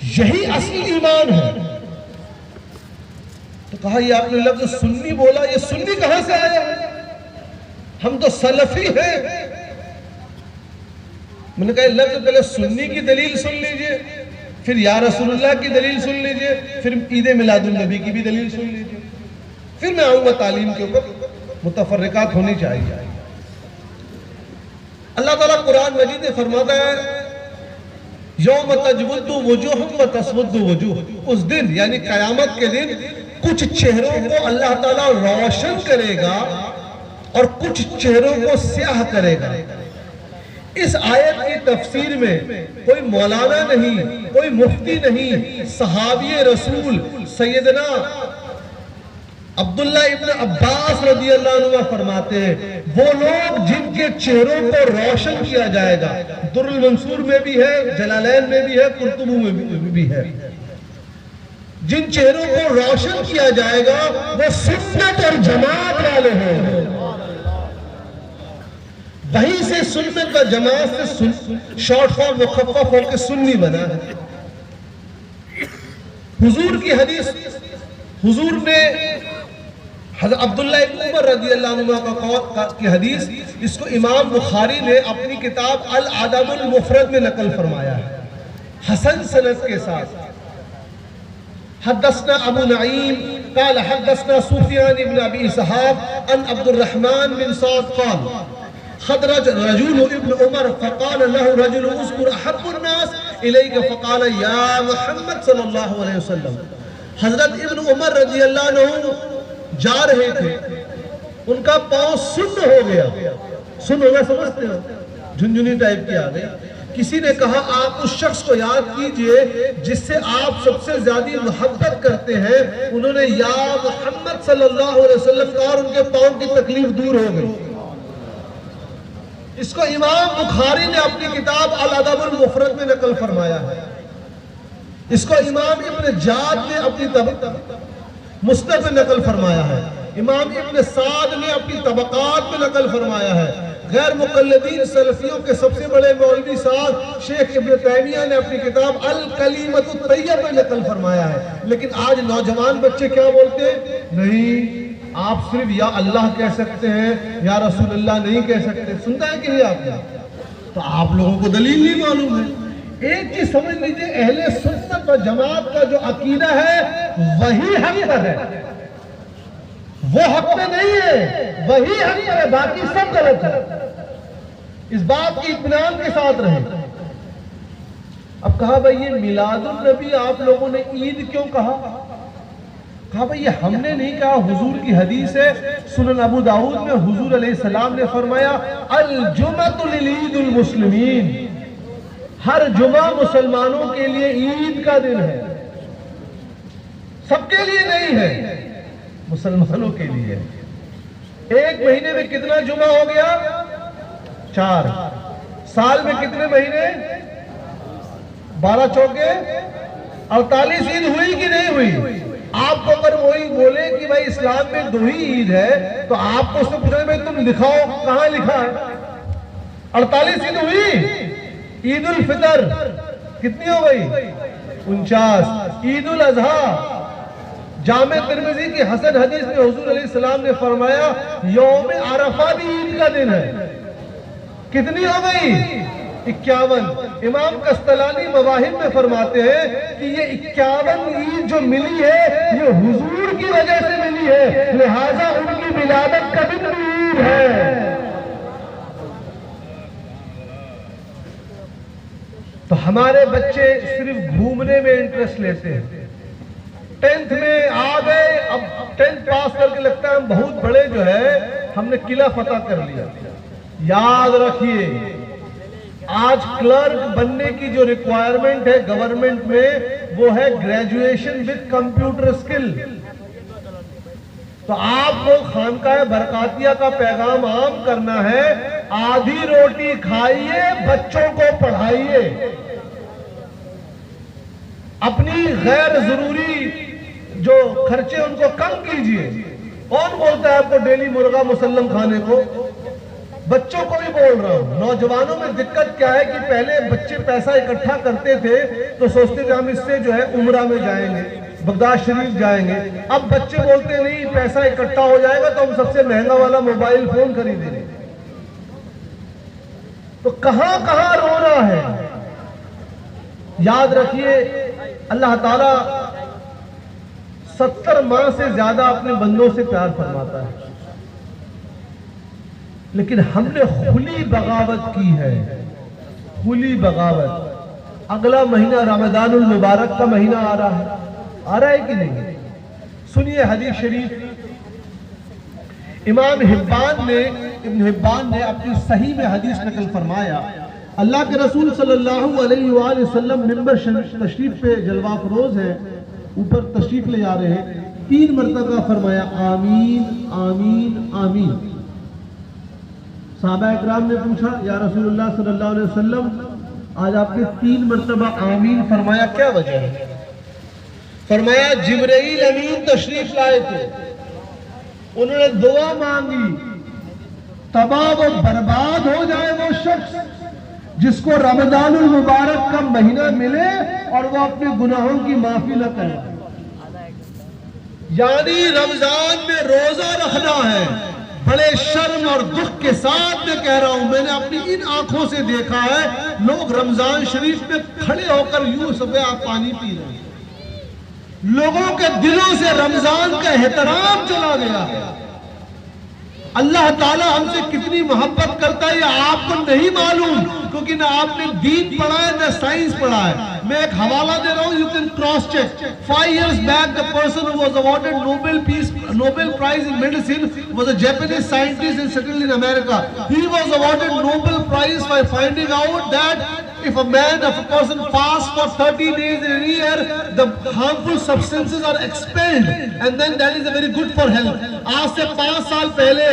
यही असली ईमान है। तो कहा ये आपने लफ्ज सुन्नी बोला, ये सुन्नी कहां से आया? हम तो सलफी हैं। मैंने कहा लफ्ज पहले सुन्नी की दलील सुन लीजिए, फिर या रसूलुल्लाह की दलील सुन लीजिए, फिर ईद मिलादुन नबी की भी दलील सुन लीजिए, फिर मैं आऊंगा तालीम के ऊपर। मुतफर्रिकात होनी चाहिए। अल्लाह ताला कुरान मजीद में फरमाता है यौम तजवुद्दु वजूह व तस्वुद्दु वजूह। उस दिन यानी कयामत के दिन कुछ चेहरों को अल्लाह ताला रोशन करेगा और कुछ चेहरों को स्याह करेगा। इस आयत की तफसीर में कोई मौलाना नहीं, कोई मुफ्ती नहीं, सहाबी रसूल सैयदना अब्दुल्ला इब्न अब्बास रज़ियल्लाहु अन्हु फरमाते हैं वो लोग जिनके चेहरों को रोशन किया जाएगा, दुर्रुल मंसूर में भी है, जलालैन में भी है, कुर्तुबी में भी है, जिन चेहरों को रोशन किया जाएगा वो सुन्नत और जमात वाले हैं। वहीं से सुन्नत व जमात से शॉर्ट फॉर्म मुखफ़फ़ होकर सुन्नी बना है। हुजूर की हदीस, हुजूर ने हज़रत अब्दुल्ला इब्न उमर रज़ियल्लाहु अन्हु की हदीस, इसको इमाम बुखारी ने अपनी किताब अल अदबुल मुफ़रद में नकल फरमाया है हसन सनद के साथ। हदसना अबू नईम क़ाल हदसना सुफियान इब्न अबी इसहाक़ अन अब्दुर्रहमान बिन सौद क़ाल खदरज रजुल इब्न उमर फ़क़ाल लहु रजुल उज़कुर अहब्बुन नास इलैका फ़क़ाल या मुहम्मद सल्लल्लाहु अलैहि वसल्लम। हज़रत इब्न उमर रज़ियल्लाहु अन्हु जा रहे थे, उनका पांव सुन्न हो गया। सुन्न होगा समझते हो, झुनझुनी टाइप की आ गई। किसी ने कहा आप उस शख्स को याद कीजिए जिससे आप सबसे ज्यादा मोहब्बत करते हैं। उन्होंने या मुहम्मद सल्लल्लाहु अलैहि वसल्लम कहा और उनके पांव की तकलीफ दूर हो गई। इसको इमाम बुखारी ने अपनी किताब अल अदबुल मुफ़रद में नकल फरमाया है। इसको इमाम इब्न जाद ने अपनी मुस्नद में नकल फरमाया है। इमाम इब्न साद ने अपनी तबक़ात में नकल फरमाया है। गैर मुक़ल्लिदीन सलफियों के सबसे बड़े मौलवी साहब शेख इब्न तैमिया ने अपनी किताब अल कलीमतुत तय्यबा में नकल फरमाया है। लेकिन आज नौजवान बच्चे क्या बोलते हैं? नहीं, आप सिर्फ या अल्लाह कह सकते हैं, या रसूलुल्लाह नहीं कह सकते। सुनता है कि नहीं आपने? तो आप लोगों को दलील नहीं मालूम है। एक चीज समझ लीजिए, अहले सुन्नत व जमात का जो अकीदा है वही हक पर है, वो हक पे नहीं है, वही हक पर है, बाकी सब गलत है। इस बात की इत्मीनान के साथ रहे। अब कहा भाई ये मिलादुन नबी आप लोगों ने ईद क्यों कहा? कहा भाई ये हमने नहीं कहा, हुजूर की हदीस है सुनन अबू दाऊद में हुजूर अलैहिस्सलाम ने फरमाया अल जुमअतु लिल ईदुल मुस्लिमीन, हर जुमा मुसलमानों के लिए ईद का दिन है, सबके लिए नहीं है, मुसलमानों के लिए। एक महीने में कितना जुमा हो गया? 4। साल में कितने महीने? 12 चौके 48 ईद हुई कि नहीं हुई? आपको अगर वही बोले कि भाई इस्लाम में 2 ही ईद है तो आपको उससे पूछना भाई तुम लिखाओ कहां लिखा है? 48 ईद हुई। ईद उल फितर कितनी हो गई? 49। ईद उल अजहा जामे तिर्मिज़ी की हसन हदीस में हुजूर अलैहिस्सलाम ने फरमाया यौम अरफा भी ईद का दिन है। कितनी हो गई? 51। इमाम कस्तलानी मवाहिब में फरमाते हैं कि ये 51 ईद जो मिली है ये हुजूर की वजह से मिली है, लिहाजा उनकी विलादत का दिन भी ईद है। तो हमारे बच्चे सिर्फ घूमने में इंटरेस्ट लेते हैं। 10th में आ गए, अब 10th पास करके लगता है हम बहुत बड़े जो है हमने किला फतह कर लिया। याद रखिए आज क्लर्क बनने की जो रिक्वायरमेंट है गवर्नमेंट में वो है ग्रेजुएशन विद कंप्यूटर स्किल। तो आपको खानकाह बरकातिया का पैगाम आम करना है, आधी रोटी खाइए, बच्चों को पढ़ाइए, अपनी गैर जरूरी जो खर्चे उनको कम कीजिए। कौन बोलता है आपको डेली मुर्गा मुसल्लम खाने को? बच्चों को भी बोल रहा हूं, नौजवानों में दिक्कत क्या है कि पहले बच्चे पैसा इकट्ठा करते थे तो सोचते थे हम इससे जो है उम्रा में जाएंगे, बगदाद शरीफ जाएंगे। अब बच्चे बोलते नहीं, पैसा इकट्ठा हो जाएगा तो हम सबसे महंगा वाला मोबाइल फोन खरीदेंगे। तो कहां कहां रोना है। याद रखिए, अल्लाह ताला 70 माह से ज्यादा अपने बंदों से प्यार फरमाता है, लेकिन हमने खुली बगावत की है, खुली बगावत। अगला महीना रमजानुल मुबारक का महीना आ रहा है कि नहीं? सुनिए हदीस शरीफ, इमाम इब्न हिब्बान ने अपनी सही में हदीस नकल फरमाया, अल्लाह के रसूल सल्लल्लाहु अलैहि वसल्लम मिंबर तशरीफ पे जलवा फरोज है, ऊपर तशरीफ ले जा रहे हैं, 3 मरतबा फरमाया आमीन आमीन आमीन। सहाबा इकराम ने पूछा, या रसूलुल्लाह सल्लल्लाहु अलैहि वसल्लम, आज आपने 3 मरतबा आमीन फरमाया, क्या वजह है? फरमाया जिब्राइल अमीन तशरीफ लाए थे, उन्होंने दुआ मांगी, तबाह व बर्बाद हो जाए वो शख्स जिसको रमजानुल मुबारक का महीना मिले और वो अपने गुनाहों की माफी न करे। यानी रमजान में रोजा रखना है। बड़े शर्म और दुख के साथ मैं कह रहा हूं, मैंने अपनी इन आंखों से देखा है, लोग रमजान शरीफ में खड़े होकर यूं सफेद पानी पी रहे हैं। लोगों के दिलों से रमजान का एहतराम चला गया है। अल्लाह ताला हमसे कितनी मोहब्बत करता है ये आपको नहीं मालूम, क्योंकि ना आपने दीन पढ़ा है ना साइंस पढ़ा है। मैं एक हवाला दे रहा हूं, you can cross check. 5 years back the person who was awarded Nobel Prize in medicine was a Japanese scientist and settled in America. He was awarded Nobel Prize by finding out that if a person fasts for 30 days in a year, the harmful substances are expelled and then that is very good for health. आज से 5 साल पहले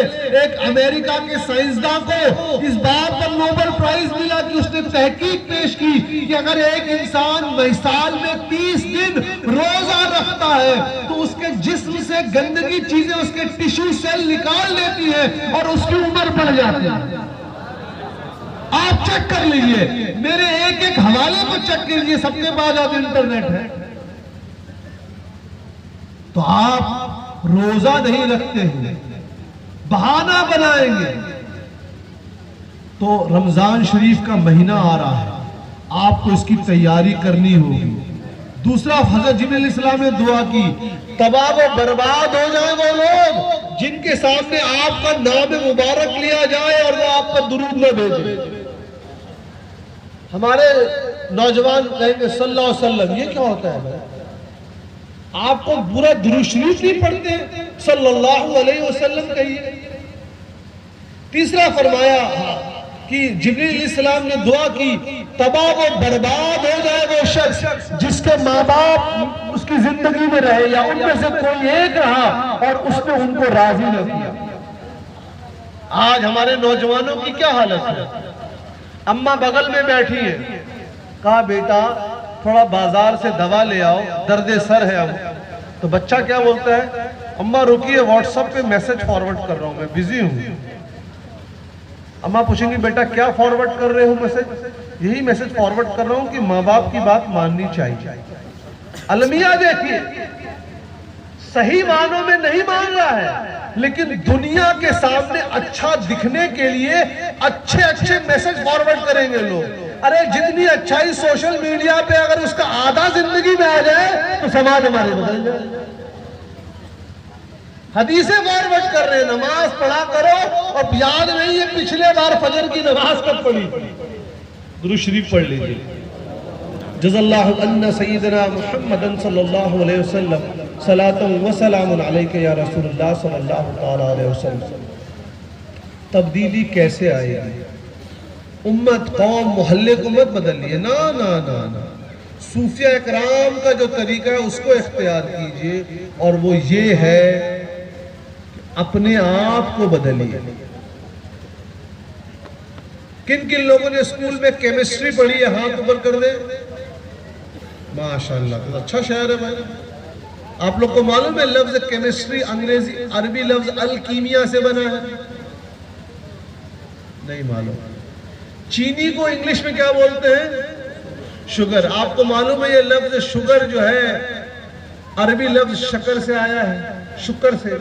एक America के साइंसदान को इस बात पर नोबेल प्राइज मिला कि उसने तहकीक पेश की कि अगर एक इंसान साल में 30 दिन रोजा रखता है तो उसके जिस्म से गंदगी चीजें उसके टिश्यू सेल निकाल लेती है और उसकी उम्र बढ़ जाती है। आप चेक कर लीजिए, मेरे एक हवाले को चेक कीजिए, सबके पास आज इंटरनेट है। तो आप रोजा नहीं रखते हैं, बहाना बनाएंगे। तो रमजान शरीफ का महीना आ रहा है, आपको इसकी तैयारी करनी होगी। दूसरा, हज़रत जिब्रील अलैहिस्सलाम ने दुआ की, तबाह व बर्बाद हो जाए वो लोग जिनके सामने आपका नाम मुबारक लिया जाए और वो आपका दुरूद न भेजे। हमारे नौजवान कहेंगे सल्लल्लाहु अलैहि वसल्लम, ये क्या होता है? आपको पूरा दुरूद शरीफ नहीं पढ़ते, सल्लल्लाहु अलैहि वसल्लम कहिए। तीसरा फरमाया कि जिब्रील अलैहिस्सलाम ने दुआ की, तबाह व बर्बाद हो जाए वो शख्स जिसके माँ बाप उसकी जिंदगी में रहे या उनमें से कोई एक रहा और उसने उनको राजी न किया। आज हमारे नौजवानों की क्या हालत है? अम्मा बगल में बैठी है, कहा बेटा थोड़ा बाजार से दवा ले आओ, दर्द सर है हम। तो बच्चा क्या बोलता है, अम्मा रुकिए व्हाट्सएप पे मैसेज फॉरवर्ड कर रहा हूं, मैं बिजी हूं। अम्मा पूछेंगी बेटा क्या फॉरवर्ड कर रहे हो मैसेज? यही मैसेज फॉरवर्ड कर रहा हूं कि माँ बाप की बात माननी चाहिए। अलमिया देखिए, सही मानों में नहीं मान रहा है, लेकिन दुनिया के सामने अच्छा दिखने के लिए अच्छे अच्छे मैसेज फॉरवर्ड करेंगे लोग। अरे जितनी अच्छाई सोशल मीडिया पे अगर उसका आधा जिंदगी में आ जाए तो समाज हमारे बदल जाए। हदीसें फॉरवर्ड कर रहे हैं, नमाज पढ़ा करो और याद नहीं है पिछले बार फजर की नमाज कब पढ़ी, दुरूद शरीफ पढ़ लीजिए। जज़ल्लाहु अन्ना सय्यदना मुहम्मदन सल्लल्लाहु अलैहि वसल्लम सलातन व सलामुन अलैका या रसूलुल्लाह सल्लल्लाहु तआला अलैहि वसल्लम। तब्दीली कैसे आएगी? उम्मत कौम मोहल्ले को मत बदलिए, ना ना ना ना। सूफिया इकराम का जो तरीका है उसको इख्तियार कीजिए और वो ये है अपने आप को बदलिए। किन किन लोगों ने स्कूल में केमिस्ट्री पढ़ी है, हाथ ऊपर कर दे। माशाल्लाह, तो अच्छा शहर है भाई। आप लोग को मालूम है लफ्ज केमिस्ट्री अंग्रेजी अरबी लफ्ज अल कीमिया से बना है। नहीं मालूम। चीनी को इंग्लिश में क्या बोलते हैं? शुगर। आपको मालूम है ये लफ्ज शुगर जो है अरबी लफ्ज शक्कर से आया है, शुक्र से?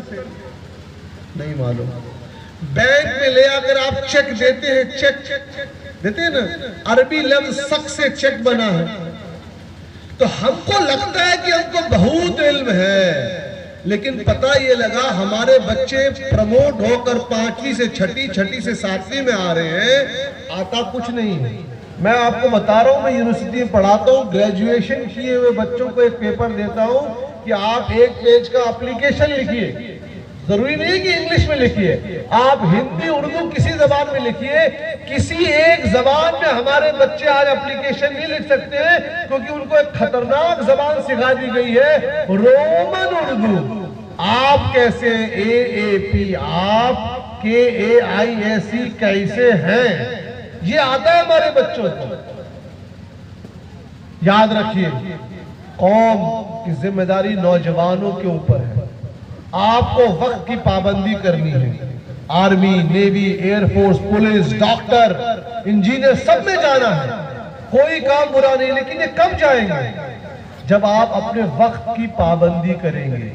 नहीं मालूम। बैंक में ले आकर आप चेक देते हैं, चेक देते हैं ना, अरबी लफ्ज शक से चेक बना है। तो हमको लगता है कि हमको बहुत इल्म है, लेकिन पता ये लगा हमारे बच्चे प्रमोट होकर 5वीं से 6ठी, 6ठी से 7वीं में आ रहे हैं, आता कुछ नहीं है। मैं आपको बता रहा हूं, मैं यूनिवर्सिटी में पढ़ाता हूं, ग्रेजुएशन किए हुए बच्चों को एक पेपर देता हूं कि आप 1 पेज का एप्लीकेशन लिखिए। जरूरी नहीं है कि इंग्लिश में लिखिए, आप हिंदी उर्दू किसी जबान में लिखिए। किसी एक जबान में हमारे बच्चे आज एप्लीकेशन नहीं लिख सकते हैं, क्योंकि उनको एक खतरनाक जबान सिखा दी गई है, रोमन उर्दू। आप कैसे AAP, आप KAISE कैसे हैं, ये आता है हमारे बच्चों को। याद रखिए, कौम की जिम्मेदारी नौजवानों के ऊपर है। आपको वक्त की पाबंदी करनी है। Army, navy, air force, police, doctor, engineer, सब में जाना है, कोई काम बुरा नहीं, लेकिन ये कब जाएंगे? जब आप अपने वक्त की पाबंदी करेंगे,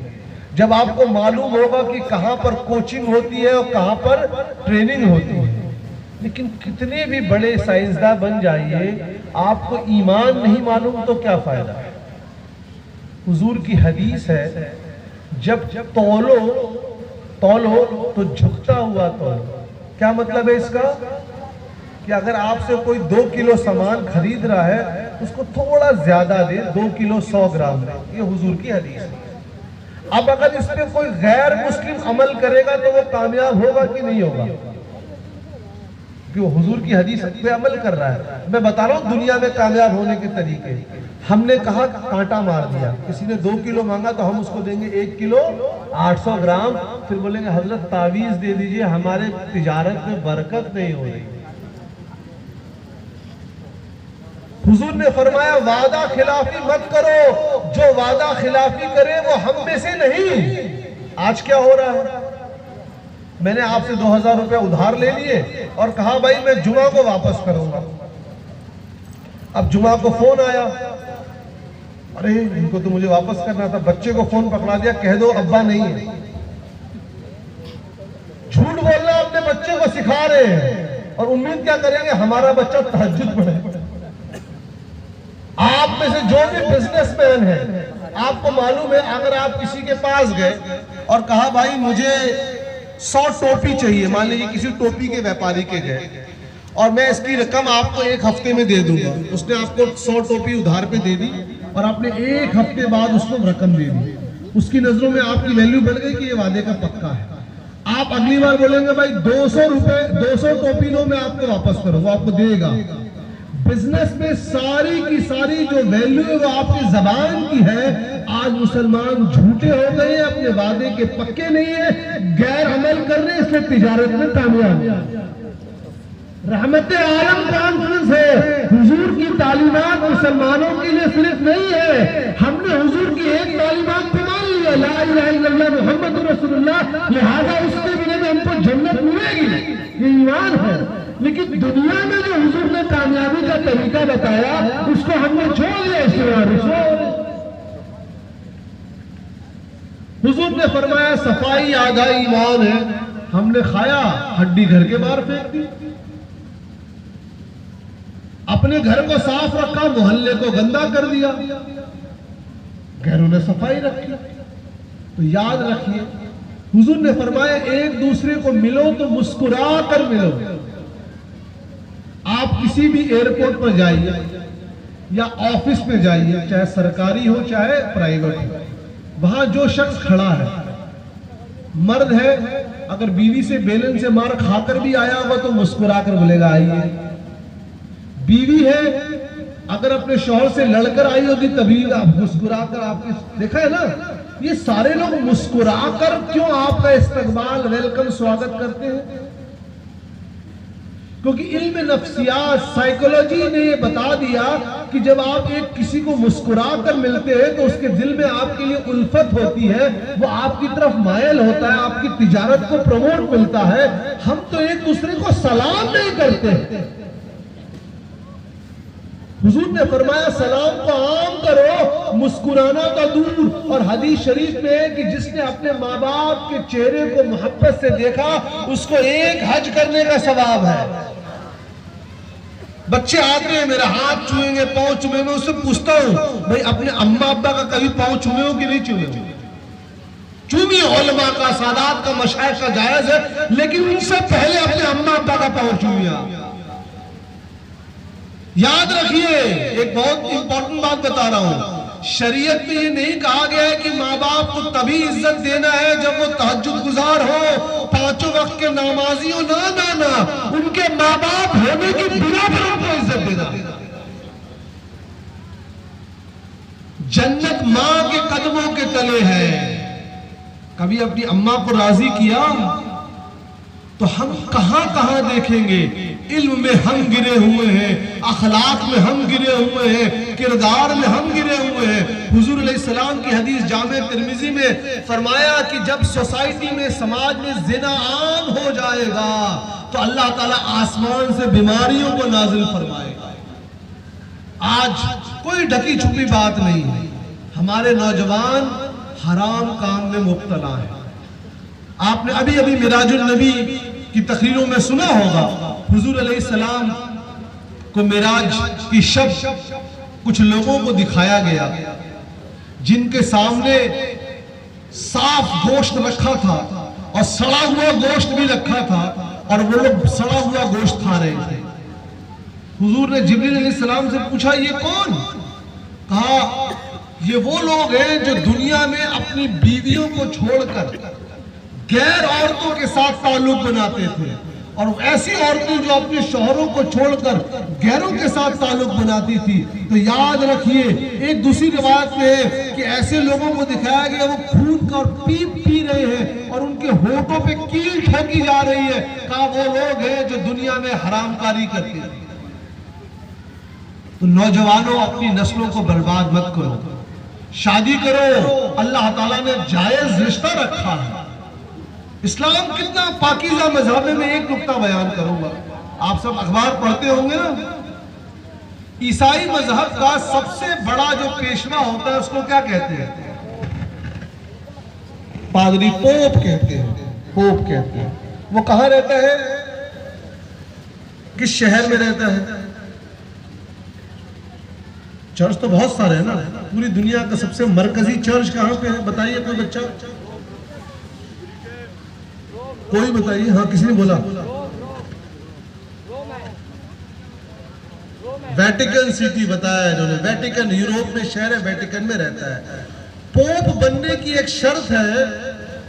जब आपको मालूम होगा कि कहां पर कोचिंग होती है और कहां पर ट्रेनिंग होती है। लेकिन कितने भी बड़े साइंसदान बन जाइए, आपको ईमान नहीं मालूम तो क्या फायदा। हुजूर की हदीस है, जब तौलो तो झुकता हुआ तौलो। क्या मतलब है इसका? कि अगर आपसे कोई 2 किलो सामान खरीद रहा है, उसको थोड़ा ज्यादा दे, 2 किलो 100 ग्राम दे। ये हुजूर की हदीस है। अब अगर इस पे कोई गैर मुस्लिम अमल करेगा तो वो कामयाब होगा कि नहीं होगा? क्यों? हुजूर की हदीस पे अमल कर रहा है। मैं बता रहा हूं दुनिया में कामयाब होने के तरीके। हमने कहा कांटा मार दिया, किसी ने 2 किलो मांगा तो हम उसको देंगे 1 किलो 800 ग्राम, फिर बोलेंगे हजरत तावीज दे दीजिए, हमारे तिजारत में बरकत नहीं हो रही। हुजूर ने फरमाया वादा खिलाफी मत करो, जो वादा खिलाफी करे वो हम में से नहीं। आज क्या हो रहा है? मैंने आपसे 2000 रुपया उधार ले लिए और कहा भाई मैं जुमा को वापस करूंगा। अब जुमा को फोन आया, अरे इनको तो मुझे वापस करना था। बच्चे को फोन पकड़ा दिया, कह दो अब्बा नहीं है। झूठ बोलना अपने बच्चे को सिखा रहे हैं और उम्मीद क्या करेंगे हमारा बच्चा तहज्जुद पढ़े। आप में से जो भी बिजनेसमैन है, आपको मालूम है, अगर आप किसी के पास गए और कहा भाई मुझे 100 टोपी चाहिए, मान लीजिए किसी टोपी के व्यापारी के गए और मैं इसकी रकम आपको 1 हफ्ते में दे दूंगा। उसने आपको 100 टोपी उधार पे दे दी और आपने 1 हफ्ते बाद उसको रकम दे दी। उसकी नजरों में आपकी वैल्यू बढ़ गई कि ये वादे का पक्का है। आप अगली बार बोलेंगे भाई 200 रुपए 200 टोपी लो, मैं आपको वापस करूं, वो आपको देगा। बिजनेस में सारी की सारी जो वैल्यू है वो आपकी जबान की है। आज मुसलमान झूठे हो गए, अपने वादे के पक्के नहीं है, गैर अमल कर रहे, इसलिए तिजारत में कामयाब। रहमत आलम कॉन्फ्रेंस है, हुजूर की तालीमात मुसलमानों के लिए सिर्फ नहीं है। हमने हुजूर की एक तालीमात पे मान लिया, ला इलाहा इल्लल्लाह मुहम्मद रसूलुल्लाह, लिहाजा उसके बिना में हमको जन्नत मिलेगी, ये ईमान है। लेकिन दुनिया में जो हुजूर ने कामयाबी का तरीका बताया उसको हमने छोड़ दिया। इसलिए हुजूर ने फरमाया सफाई आधा ईमान है। हमने खाया, हड्डी घर के बाहर फेंक दी। अपने घर को साफ रखा, मोहल्ले को गंदा कर दिया। घरों ने सफाई रखी। तो याद रखिए, हुजूर ने फरमाया एक दूसरे को मिलो तो मुस्कुरा कर मिलो। आप किसी भी एयरपोर्ट पर जाइए या ऑफिस में जाइए, चाहे सरकारी हो चाहे प्राइवेट हो, वहां जो शख्स खड़ा है, मर्द है, अगर बीवी से बेलन से मार खाकर भी आया होगा तो मुस्कुरा कर बोलेगा आइए। बीवी है, अगर अपने शौहर से लड़कर आई होगी तभी आप मुस्कुराकर, आपके देखा है ना, ये सारे लोग मुस्कुराकर क्यों आपका इस्तकबाल, वेलकम, स्वागत करते हैं? क्योंकि इल्म नफ्सियात, साइकोलॉजी ने ये बता दिया कि जब आप एक किसी को मुस्कुरा कर मिलते हैं तो उसके दिल में आपके लिए उल्फत होती है, वो आपकी तरफ मायल होता है, आपकी तिजारत को प्रमोट मिलता है। हम तो एक दूसरे को सलाम नहीं करते। हुजूर ने फरमाया सलाम को आम करो, मुस्कुराना तो दूर। और हदीस शरीफ में है कि जिसने अपने माँ बाप के चेहरे को मोहब्बत से देखा उसको एक हज करने का सवाब है। बच्चे आते हैं, मेरा हाथ छुएंगे, पाँव छुएंगे, उससे पूछता हूं भाई अपने अम्मा अब्बा का कभी पाँव छुए हो कि नहीं छुए हो? चूमिए, उलमा का, सादात का, मशाइख का जायज है, लेकिन उनसे पहले अपने अम्मा अब्बा का पाँव छुइए। याद रखिए, एक बहुत इंपॉर्टेंट बात बता रहा हूं, शरीयत में ये नहीं कहा गया है कि माँ बाप को तभी इज्जत देना है जब वो तहज्जुद गुजार हो, पांचों वक्त के नमाजी हो। ना ना ना, उनके माँ बाप होने की बिना पर उनको इज्जत देना। जन्नत माँ के कदमों के तले है। कभी अपनी अम्मा को राजी किया तो हम कहां कहां देखेंगे, इल्म में हम गिरे हुए हैं, अखलाक में हम गिरे हुए हैं, किरदार में हम गिरे हुए हैं। हुजूर अलैहिस्सलाम की हदीस जामे तिर्मिजी में फरमाया कि जब सोसाइटी में, समाज में जिना आम हो जाएगा तो अल्लाह ताला आसमान से बीमारियों को नाजिल फरमाएगा। आज कोई ढकी छुपी बात नहीं है, हमारे नौजवान हराम काम में मुब्तला है। आपने अभी अभी मिराजुल नबी की तकरीरों में सुना होगा, हुजूर अलैहिस्सलाम को मिराज की शब कुछ लोगों को दिखाया गया जिनके सामने साफ गोश्त रखा था और सड़ा हुआ गोश्त भी रखा था और वो लोग सड़ा हुआ गोश्त खा रहे थे। हुजूर ने जिब्रील अलैहिस्सलाम से पूछा ये कौन? कहा ये वो लोग हैं जो दुनिया में अपनी बीवियों को छोड़कर गैर औरतों के साथ ताल्लुक बनाते थे, और ऐसी औरतें जो अपने शौहरों को छोड़कर गैरों के साथ ताल्लुक बनाती थी। तो याद रखिए, एक दूसरी रिवायत में है कि ऐसे लोगों को दिखाया गया वो खून का और पीप पी रहे हैं और उनके होठों पे कील ठोकी जा रही है। कहा वो लोग हैं जो दुनिया में हरामकारी करते थे। तो नौजवानों, अपनी नस्लों को बर्बाद मत करो, शादी करो। अल्लाह ताला ने जायज रिश्ता रखा है। इस्लाम कितना पाकीज़ा मजहब है। मैं एक नुक्ता बयान करूंगा, आप सब अखबार पढ़ते होंगे ना, ईसाई मजहब का सबसे बड़ा जो पेशवा होता है उसको क्या कहते हैं? पादरी, पोप कहते हैं। पोप कहते हैं। वो कहां रहता है, किस शहर में रहता है? चर्च तो बहुत सारे हैं ना, पूरी दुनिया का सबसे मरकजी चर्च कहां पे है? बताइए कोई बच्चा, कोई बताइए। हाँ, किसी ने बोला वेटिकन सिटी बताया इन्होंने। वेटिकन यूरोप में शहर है, वेटिकन में रहता है। पोप बनने की एक शर्त है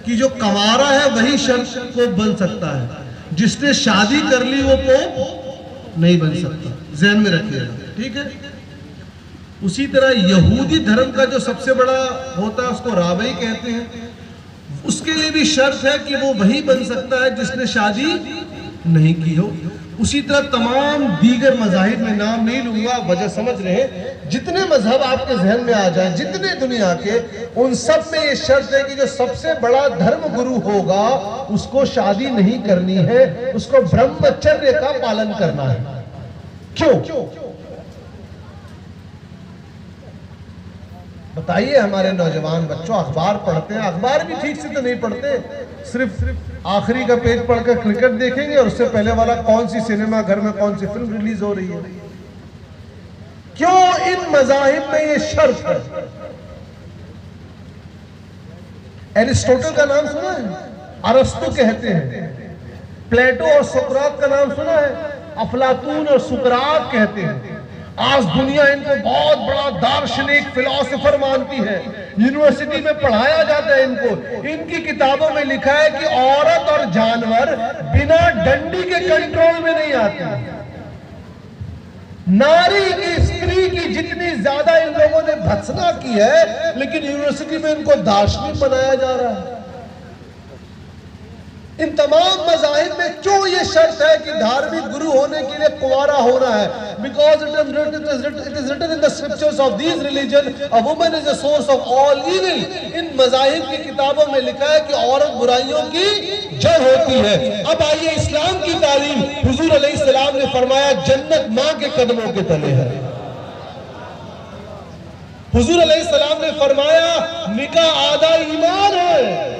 कि जो कमारा है वही शर्त को बन सकता है, जिसने शादी कर ली वो पोप नहीं बन सकता। ध्यान में रखिएगा, ठीक है। उसी तरह यहूदी धर्म का जो सबसे बड़ा होता है उसको राबई कहते हैं, उसके लिए भी शर्त है कि वो वही बन सकता है जिसने शादी नहीं की हो। उसी तरह तमाम दीगर मज़ाहिब में नाम नहीं लूंगा, वजह समझ रहे हैं। जितने मजहब आपके जहन में आ जाए, जितने दुनिया के, उन सब में ये शर्त है कि जो सबसे बड़ा धर्म गुरु होगा उसको शादी नहीं करनी है, उसको ब्रह्मचर्य का पालन करना है। क्यों? बताइए। हमारे नौजवान बच्चों अखबार पढ़ते हैं, अखबार भी ठीक से तो नहीं पढ़ते, सिर्फ आखिरी का पेज पढ़कर क्रिकेट देखेंगे और उससे पहले वाला कौन सी सिनेमा घर में कौन सी फिल्म रिलीज हो रही है। क्यों? इन मज़ाहिब में ये शर्त है। एरिस्टोटल का नाम सुना है? अरस्तु कहते हैं। प्लेटो और सुकरात का नाम सुना है? अफलातून और सुकरात कहते हैं। आज दुनिया इनको बहुत बड़ा दार्शनिक, फिलोसोफर मानती है। यूनिवर्सिटी में पढ़ाया जाता है इनको। इनकी किताबों में लिखा है कि औरत और जानवर बिना डंडी के कंट्रोल में नहीं आते। नारी की, स्त्री की जितनी ज्यादा इन लोगों ने भत्सना की है, लेकिन यूनिवर्सिटी में इनको दार्शनिक बनाया जा रहा है। इन तमाम मज़ाहिब में क्यों ये शर्त है कि धार्मिक गुरु होने के लिए कुंवारा होना है? Because it is written in the scriptures of these religion a woman is the source of all evil. इन मज़ाहिब की किताबों में लिखा है कि औरत बुराइयों की जड़ होती है। अब आइए इस्लाम की तालीम, हुजूर अलैहिस्सलाम ने फरमाया जन्नत माँ के कदमों के तले है। हुजूर अलैहिस्सलाम ने फरमाया निकाह आधा ईमान है।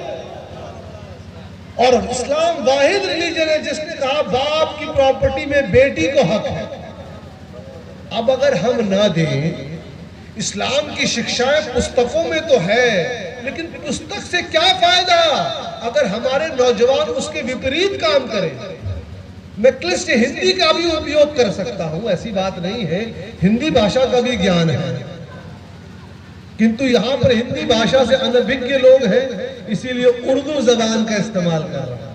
और इस्लाम वाहिद रिलीजन है जिसने कहा बाप की प्रॉपर्टी में बेटी को हक है। अब अगर हम ना दें, इस्लाम की शिक्षाएं पुस्तकों में तो है, लेकिन पुस्तक से क्या फायदा अगर हमारे नौजवान उसके विपरीत काम करें। मैं क्लिष्ट हिंदी का भी उपयोग कर सकता हूं, ऐसी बात नहीं है, हिंदी भाषा का भी ज्ञान है, किंतु यहां पर हिंदी भाषा से अनभिज्ञ लोग हैं, इसीलिए उर्दू जबान का इस्तेमाल कर रहा हूं।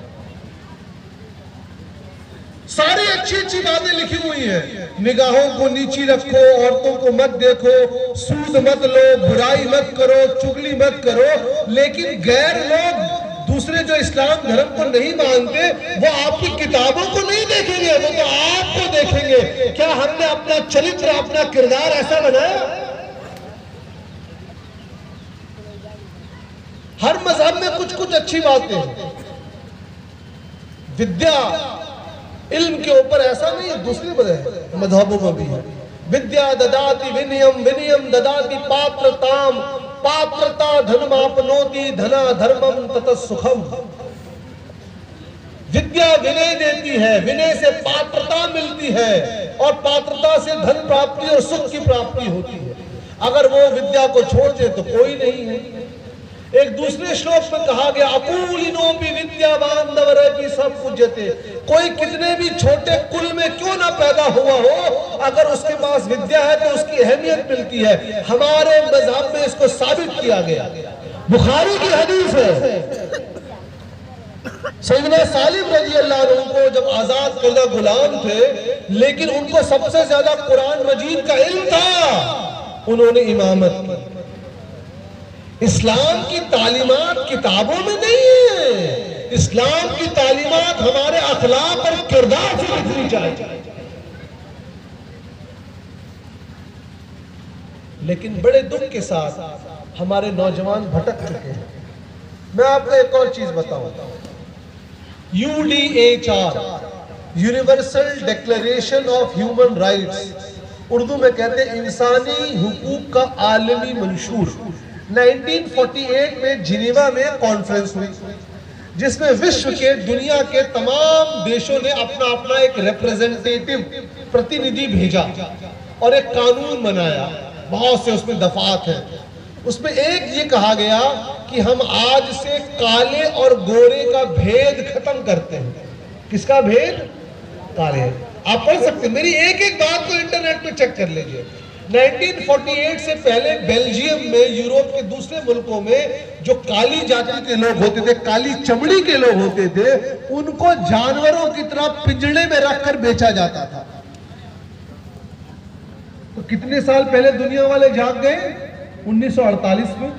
सारी अच्छी अच्छी बातें लिखी हुई हैं, निगाहों को नीची रखो, औरतों को मत देखो, सूद मत लो, बुराई मत करो, चुगली मत करो, लेकिन गैर लोग दूसरे जो इस्लाम धर्म को नहीं मानते वो आपकी किताबों को नहीं देखेंगे, वो तो आपको देखेंगे। क्या हमने अपना चरित्र, अपना किरदार ऐसा बनाया? हर मजहब में कुछ कुछ अच्छी बातें हैं। विद्या इल्म के ऊपर ऐसा नहीं है, दूसरे मजहबों में भी है। विद्या ददाति विनयम, विनयम ददाति पात्रताम, पात्रता धर्मापनोति, धना धर्मम तत सुखम। विद्या विनय देती है, विनय से पात्रता मिलती है, और पात्रता से धन प्राप्ति और सुख की प्राप्ति होती है। अगर वो विद्या को छोड़ दे तो कोई नहीं है। एक दूसरे श्लोक में कहा गया अकूलिनो भी विद्यावान नवरे की सब पूज्यते। कोई कितने भी छोटे कुल में क्यों ना पैदा हुआ हो, अगर उसके पास विद्या है तो उसकी अहमियत मिलती है। हमारे मज़हब में इसको साबित किया गया। बुखारी की हदीस है, सैयदना सालिम रजी अल्लाह अन्हु को जब आजाद करदा गुलाम थे, लेकिन उनको सबसे ज्यादा कुरान मजीद का इल्म था, उन्होंने इमामत की। इस्लाम की तालीमात किताबों में नहीं है, इस्लाम की तालीमात हमारे अखलाक और किरदार से लिखनी चाहिए। लेकिन बड़े दुख के साथ हमारे नौजवान भटक चुके हैं। मैं आपको एक और चीज बताऊं, UDHR, universal declaration of human rights, Urdu में कहते हैं इंसानी हुकूक का आलमी मंशूर, 1948 में जिनेवा में कॉन्फ्रेंस हुई, जिसमें विश्व के दुनिया के तमाम देशों ने अपना अपना एक रिप्रेजेंटेटिव प्रतिनिधि भेजा और एक कानून बनाया। बहुत से उसमें दफात हैं। उसमें एक ये कहा गया कि हम आज से काले और गोरे का भेद खत्म करते हैं। किसका भेद? काले। आप पढ़ सकते हैं, मेरी एक एक बात को इंटरनेट पे चेक कर लीजिए। 1948 से पहले बेल्जियम में, यूरोप के दूसरे मुल्कों में जो काली जाति के लोग होते थे, काली चमड़ी के लोग होते थे, उनको जानवरों की तरह पिंजड़े में रखकर बेचा जाता था। तो कितने साल पहले दुनिया वाले जाग गए? 1948 में,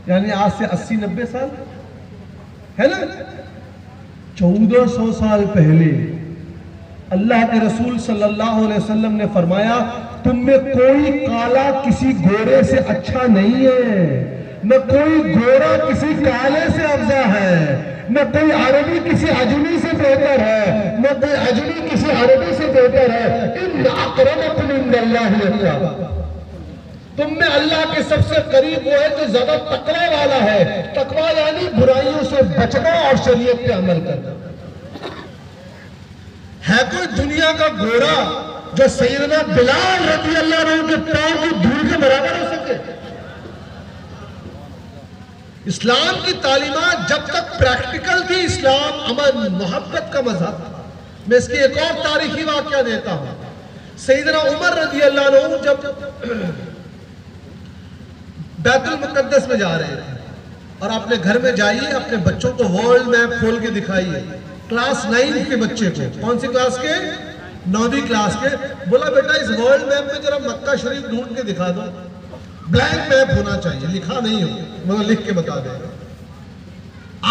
यानी आज से 80-90 साल है ना। 1400 साल पहले अल्लाह के रसूल सल्लल्लाहु अलैहि वसल्लम ने फरमाया, तुम में कोई काला किसी गोरे से अच्छा नहीं है, न कोई गोरा किसी काले से अफजा है, न कोई अरबी किसी अजमी से बेहतर है, न कोई अजमी किसी अरबी से बेहतर है। इन्ना अकरमकुम इंदल्लाहि अत्क़ाकुम, तुम में अल्लाह के सबसे करीब वो है जो ज्यादा तकवा वाला है। तकवा यानी बुराइयों से बचना और शरीयत पे अमल करना। है कोई दुनिया का गोरा जो सैयदना बिलाल रज़ी अल्लाह अन्हु के पांव की धूल के बराबर हो सके? इस्लाम की तालीमात जब तक प्रैक्टिकल थी, इस्लाम अमन मोहब्बत का मजहब था। मैं इसकी एक और तारीखी वाकया देता हूं। सैयदना उमर रज़ी अल्लाह अन्हु जब बैतुल मुक़द्दस में जा रहे थे, और अपने घर में जाइए, अपने बच्चों को वर्ल्ड मैप खोल के दिखाइए, क्लास 9 के बच्चे को, कौन सी क्लास के? 9वीं क्लास के। बोला बेटा इस वर्ल्ड मैप में जरा मक्का शरीफ ढूंढ के दिखा दो। ब्लैंक मैप होना चाहिए, लिखा नहीं हो, मतलब लिख के बता देगा।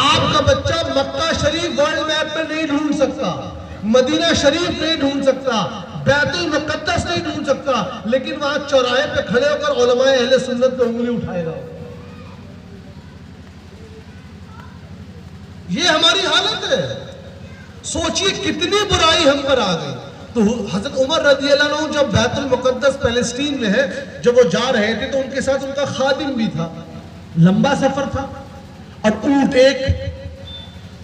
आपका बच्चा मक्का शरीफ वर्ल्ड मैप में नहीं ढूंढ सकता, मदीना शरीफ नहीं ढूंढ सकता, बैतुल मुक़द्दस नहीं ढूंढ सकता, लेकिन वहां चौराहे पे खड़े होकर उलमाए अहले सुन्नत पे उंगली उठाएगा। ये हमारी हालत है। सोचिए कितनी बुराई हम पर आ गई। तो हजरत उमर रज़ी अल्लाह अन्हु जब बैतुल मुक़द्दस पैलेस्टीन में है, जब वो जा रहे थे तो उनके साथ उनका खादिम भी था। लंबा सफर था और ऊंट एक,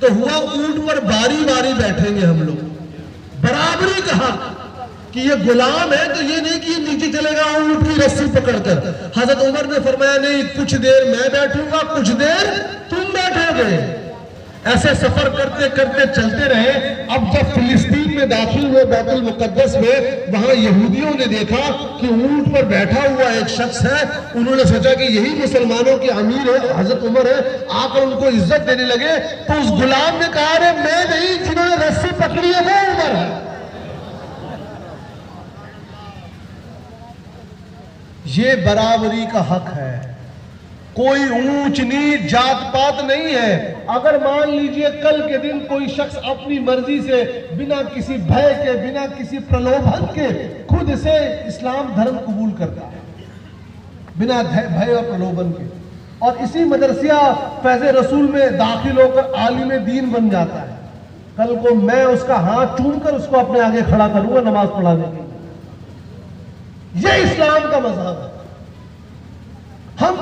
तो हुआ ऊंट पर बारी बारी बैठेंगे हम लोग, बराबरी कहा कि ये गुलाम है, तो ये नहीं कि नीचे चलेगा ऊंट की रस्सी पकड़कर। हजरत उमर ने फरमाया नहीं, कुछ देर मैं बैठूंगा, कुछ देर तुम बैठोगे। ऐसे सफर करते करते चलते रहे। अब जब फिलिस्तीन में दाखिल हुए बैतुल मुक़द्दस में, वहां यहूदियों ने देखा कि ऊंट पर बैठा हुआ एक शख्स है। उन्होंने सोचा कि यही मुसलमानों के अमीर है, हजरत उमर है, आकर उनको इज्जत देने लगे। तो उस गुलाम ने कहा, अरे मैं नहीं, जिन्होंने रस्सी पकड़ी है वो उमर है। ये बराबरी का हक है, कोई ऊंच नीच जात पात नहीं है। अगर मान लीजिए कल के दिन कोई शख्स अपनी मर्जी से, बिना किसी भय के, बिना किसी प्रलोभन के खुद से इस्लाम धर्म कबूल करता है, बिना भय और प्रलोभन के, और इसी मदरसिया फैज़ रसूल में दाखिल होकर आलिम दीन बन जाता है, कल को मैं उसका हाथ चूमकर उसको अपने आगे खड़ा करूंगा नमाज पढ़ाने के लिए। ये इस्लाम का मज़हब है। हम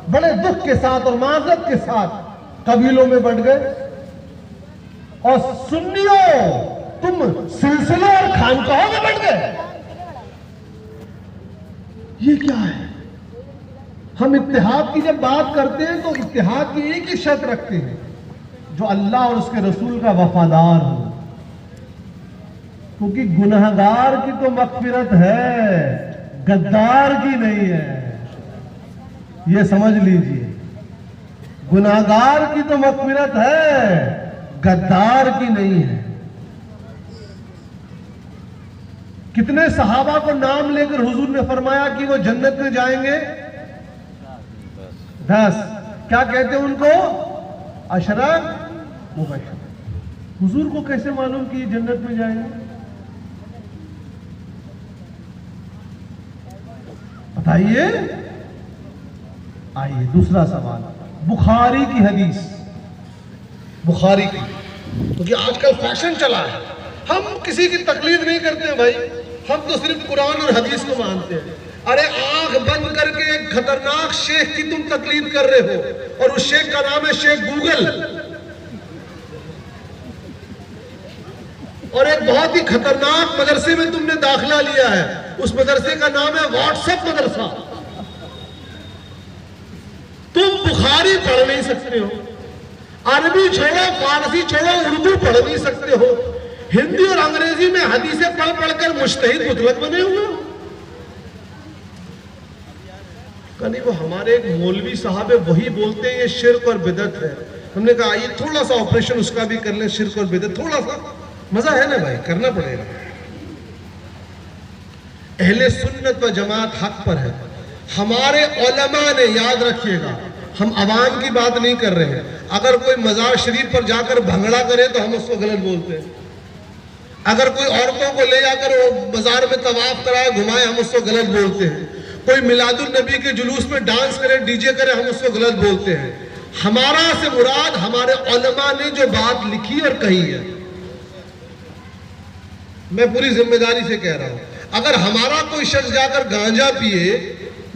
बड़े दुख के साथ और माजरत के साथ कबीलों में बढ़ गए, और सुन्नियों तुम सिलसिलों और खानकाहों में बढ़ गए। ये क्या है? हम इत्तेहाद की जब बात करते हैं तो इत्तेहाद की एक ही शर्त रखते हैं, जो अल्लाह और उसके रसूल का वफादार हो, क्योंकि गुनहगार की तो मग़फ़िरत है, गद्दार की नहीं है। ये समझ लीजिए, गुनाहगार की तो मग़फ़िरत है, गद्दार की नहीं है। कितने सहाबा को नाम लेकर हुजूर ने फरमाया कि वो जन्नत में जाएंगे? 10। क्या कहते हैं उनको? अशरा मुबश्शिर। हुजूर को कैसे मालूम कि ये जन्नत में जाएंगे? बताइए। आइए दूसरा सवाल, बुखारी की हदीस, बुखारी की, क्योंकि आजकल फैशन चला है। हम किसी की तकलीद नहीं करते हैं भाई, हम तो सिर्फ कुरान और हदीस को मानते हैं। अरे आंख बंद करके एक खतरनाक शेख की तुम तकलीद कर रहे हो, और उस शेख का नाम है शेख गूगल, और एक बहुत ही खतरनाक मदरसे में तुमने दाखिला लिया है, उस मदरसे का नाम है व्हाट्सएप मदरसा। तुम बुखारी पढ़ नहीं सकते हो, अरबी छोड़ो, फारसी छोड़ो, उर्दू पढ़ नहीं सकते हो, हिंदी और अंग्रेजी में हदीसें पढ़ पढ़कर मुज्तहिद मुतलक बने हुए हो। कहीं वो हमारे एक मौलवी साहब है, वही बोलते हैं ये शिर्क और बिदअत है। हमने कहा ये थोड़ा सा ऑपरेशन उसका भी कर लें, शिर्क और बिदअत, थोड़ा सा मजा है ना भाई, करना पड़ेगा। अहले सुन्नत व जमात हक पर है। हमारे उलमा ने, याद रखिएगा, हम अवाम की बात नहीं कर रहे हैं। अगर कोई मज़ार शरीफ पर जाकर भंगड़ा करे तो हम उसको गलत बोलते हैं। अगर कोई औरतों को ले जाकर वो बाजार में तवाफ कराए, घुमाए, हम उसको गलत बोलते हैं। कोई मिलादुल नबी के जुलूस में डांस करे, डीजे करे, हम उसको गलत बोलते हैं। हमारा से मुराद हमारे उलमा ने जो बात लिखी और कही है। मैं पूरी जिम्मेदारी से कह रहा हूं, अगर हमारा कोई शख्स जाकर गांजा पिए,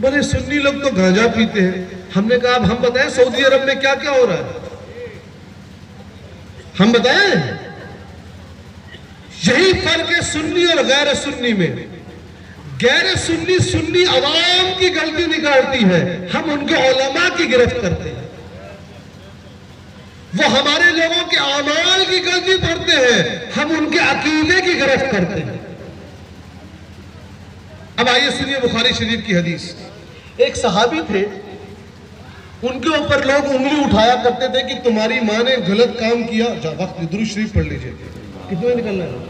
बोले सुन्नी लोग तो गांजा पीते हैं, हमने कहा अब हम बताएं सऊदी अरब में क्या क्या हो रहा है, हम बताएं। यही फर्क है सुन्नी और गैर सुन्नी में। गैर सुन्नी सुन्नी अवाम की गलती निकालती है, हम उनके उलमा की गिरफ्त करते हैं। वो हमारे लोगों के आमाल की गलती करते हैं, हम उनके अकीदे की गिरफ्त करते हैं। अब आइए सुनिए बुखारी शरीफ की हदीस। एक सहाबी थे, उनके ऊपर लोग उंगली उठाया करते थे कि तुम्हारी माँ ने गलत काम किया। वक्त दुरूद शरीफ पढ़ लीजिए। कितने निकलना है?